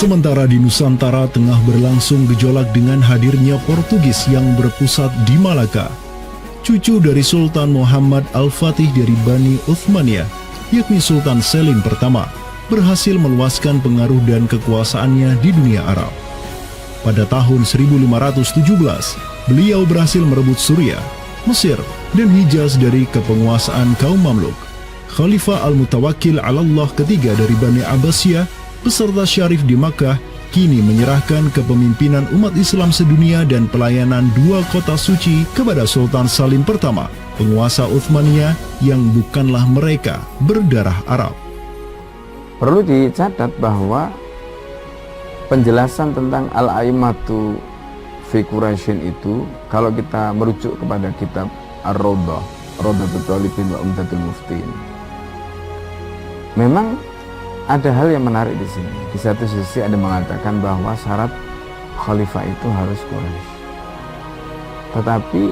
Sementara di Nusantara tengah berlangsung gejolak dengan hadirnya Portugis yang berpusat di Malaka. Cucu dari Sultan Muhammad Al-Fatih dari Bani Uthmaniyah, yakni Sultan Selim pertama, berhasil meluaskan pengaruh dan kekuasaannya di dunia Arab. Pada tahun 1517, beliau berhasil merebut Suriah, Mesir, dan Hijaz dari kepenguasaan kaum Mamluk. Khalifah Al-Mutawakkil 'ala Allah ketiga dari Bani Abbasiyah beserta Syarif di Makkah kini menyerahkan kepemimpinan umat Islam sedunia dan pelayanan dua kota suci kepada Sultan Salim pertama, penguasa Uthmaniyah yang bukanlah mereka berdarah Arab. Perlu dicatat bahwa penjelasan tentang Al-A'immatu fi Quraisyin itu, kalau kita merujuk kepada kitab Ar-Rawdah, Rawdatul Talibin wa Umdatul Muftin, memang ada hal yang menarik di sini. Di satu sisi ada mengatakan bahwa syarat khalifah itu harus Quraisy. Tetapi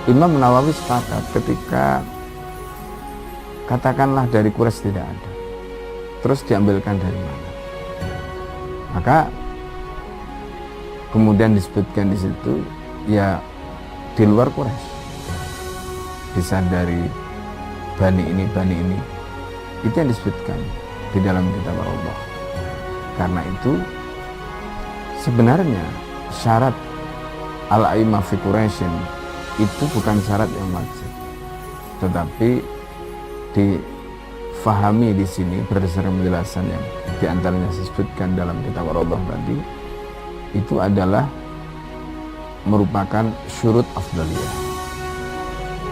Imam Nawawi sepakat ketika katakanlah dari Quraisy tidak ada, terus diambilkan dari mana? Maka kemudian disebutkan di situ ya di luar Quraisy, bisa dari bani ini, itu yang disebutkan di dalam kitab Allah. Karena itu sebenarnya syarat al-a'immah fi Quraisyin itu bukan syarat yang wajib, tetapi difahami di sini berdasarkan penjelasan yang diantaranya disebutkan dalam kitab Allah tadi, itu adalah merupakan syurut afdaliyah.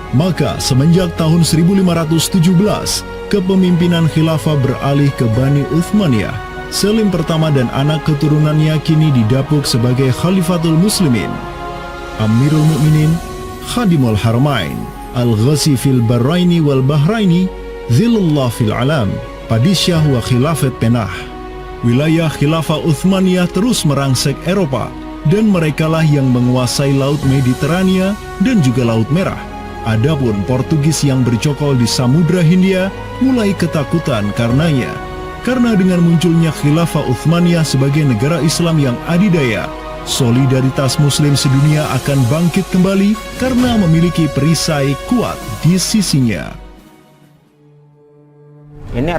Maka semenjak tahun 1517, kepemimpinan khilafah beralih ke Bani Uthmaniyah. Selim pertama dan anak keturunannya kini didapuk sebagai Khalifatul Muslimin. Amirul Mukminin, Khadimul Haramain, Al-Ghazi fil Barraini wal Bahraini, Zilullah fil Alam, Padisyah wa Khilafat Penah. Wilayah khilafah Uthmaniyah terus merangsek Eropa, dan merekalah yang menguasai Laut Mediterania dan juga Laut Merah. Adapun Portugis yang bercokol di Samudra Hindia mulai ketakutan karenanya. Karena dengan munculnya khilafah Uthmaniyah sebagai negara Islam yang adidaya, solidaritas Muslim sedunia akan bangkit kembali karena memiliki perisai kuat di sisinya. Ini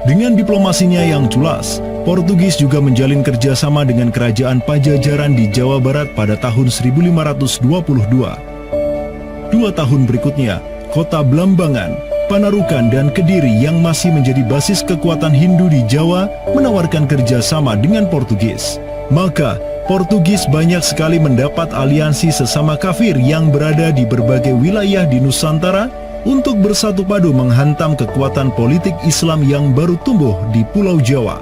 Dengan diplomasinya yang culas, Portugis juga menjalin kerjasama dengan kerajaan Pajajaran di Jawa Barat pada tahun 1522. 2 tahun berikutnya, kota Blambangan, Panarukan, dan Kediri yang masih menjadi basis kekuatan Hindu di Jawa menawarkan kerjasama dengan Portugis. Maka, Portugis banyak sekali mendapat aliansi sesama kafir yang berada di berbagai wilayah di Nusantara untuk bersatu padu menghantam kekuatan politik Islam yang baru tumbuh di Pulau Jawa.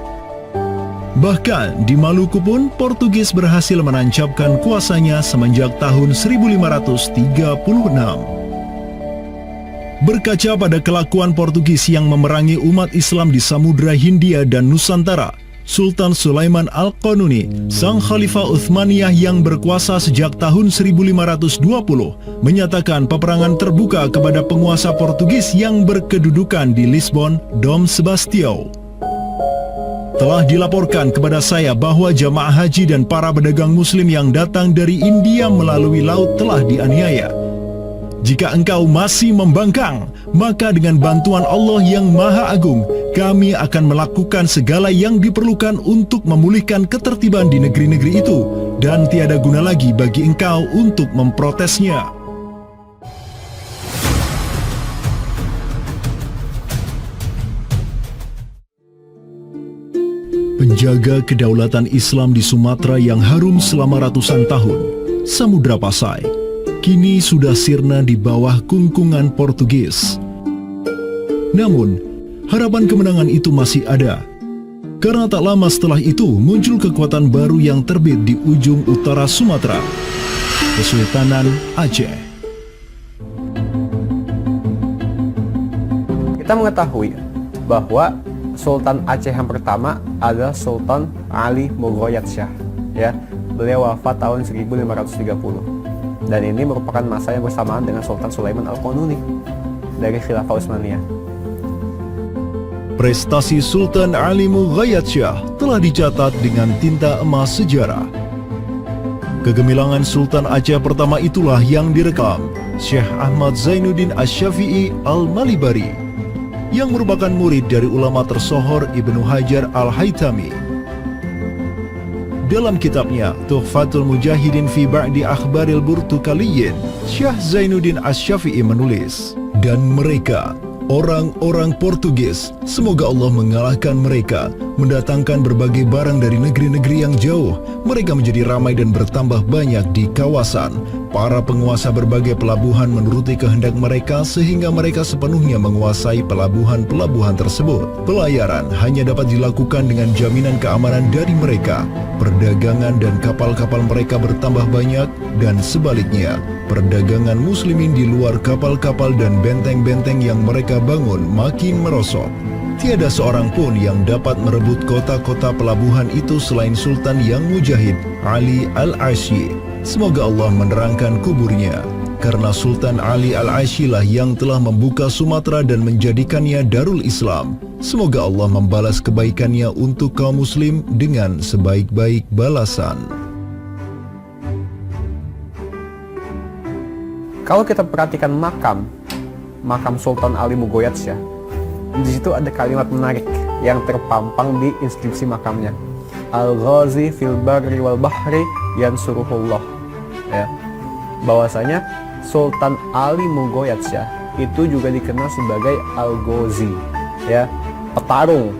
Bahkan di Maluku pun Portugis berhasil menancapkan kuasanya semenjak tahun 1536. Berkaca pada kelakuan Portugis yang memerangi umat Islam di Samudra Hindia dan Nusantara, Sultan Sulaiman Al-Qanuni, sang Khalifah Uthmaniyah yang berkuasa sejak tahun 1520, menyatakan peperangan terbuka kepada penguasa Portugis yang berkedudukan di Lisbon, Dom Sebastião. Telah dilaporkan kepada saya bahwa jamaah haji dan para pedagang muslim yang datang dari India melalui laut telah dianiaya. Jika engkau masih membangkang, maka dengan bantuan Allah yang Maha Agung, kami akan melakukan segala yang diperlukan untuk memulihkan ketertiban di negeri-negeri itu, dan tiada guna lagi bagi engkau untuk memprotesnya. Penjaga kedaulatan Islam di Sumatera yang harum selama ratusan tahun, Samudra Pasai, kini sudah sirna di bawah kungkungan Portugis. Namun, harapan kemenangan itu masih ada. Karena tak lama setelah itu muncul kekuatan baru yang terbit di ujung utara Sumatera, Kesultanan Aceh. Kita mengetahui bahwa Sultan Aceh yang pertama adalah Sultan Ali Mughayat Shah. Ya, beliau wafat tahun 1530. Dan ini merupakan masa yang bersamaan dengan Sultan Sulaiman Al-Qanuni dari Khilafah Utsmaniyah. Prestasi Sultan Ali Mughayat Shah telah dicatat dengan tinta emas sejarah. Kegemilangan Sultan Aceh pertama itulah yang direkam Syekh Ahmad Zainuddin Asy-Syafi'i Al-Malibari, yang merupakan murid dari ulama tersohor Ibnu Hajar Al-Haytami. Dalam kitabnya Tuhfatul Mujahidin fi Ba'di Akhbaril Burtukaliyin, Syekh Zainuddin Asy-Syafi'i menulis, dan mereka, orang-orang Portugis, semoga Allah mengalahkan mereka, mendatangkan berbagai barang dari negeri-negeri yang jauh. Mereka menjadi ramai dan bertambah banyak di kawasan. Para penguasa berbagai pelabuhan menuruti kehendak mereka sehingga mereka sepenuhnya menguasai pelabuhan-pelabuhan tersebut. Pelayaran hanya dapat dilakukan dengan jaminan keamanan dari mereka. Perdagangan dan kapal-kapal mereka bertambah banyak, dan sebaliknya, perdagangan muslimin di luar kapal-kapal dan benteng-benteng yang mereka bangun makin merosot. Tiada seorang pun yang dapat merebut kota-kota pelabuhan itu selain Sultan yang mujahid, Ali Al-Asy. Semoga Allah menerangkan kuburnya, karena Sultan Ali Al-Asy lah yang telah membuka Sumatera dan menjadikannya Darul Islam. Semoga Allah membalas kebaikannya untuk kaum muslim dengan sebaik-baik balasan. Kalau kita perhatikan makam Sultan Ali Mughayat Shah, di situ ada kalimat menarik yang terpampang di inskripsi makamnya. Al-Ghazi fil barri wal bahri yansuruhullah. Ya, bahwasanya Sultan Ali Mughayat Shah itu juga dikenal sebagai Al-Ghazi, ya, petarung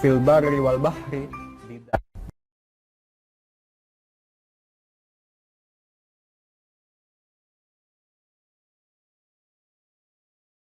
fil barri wal bahri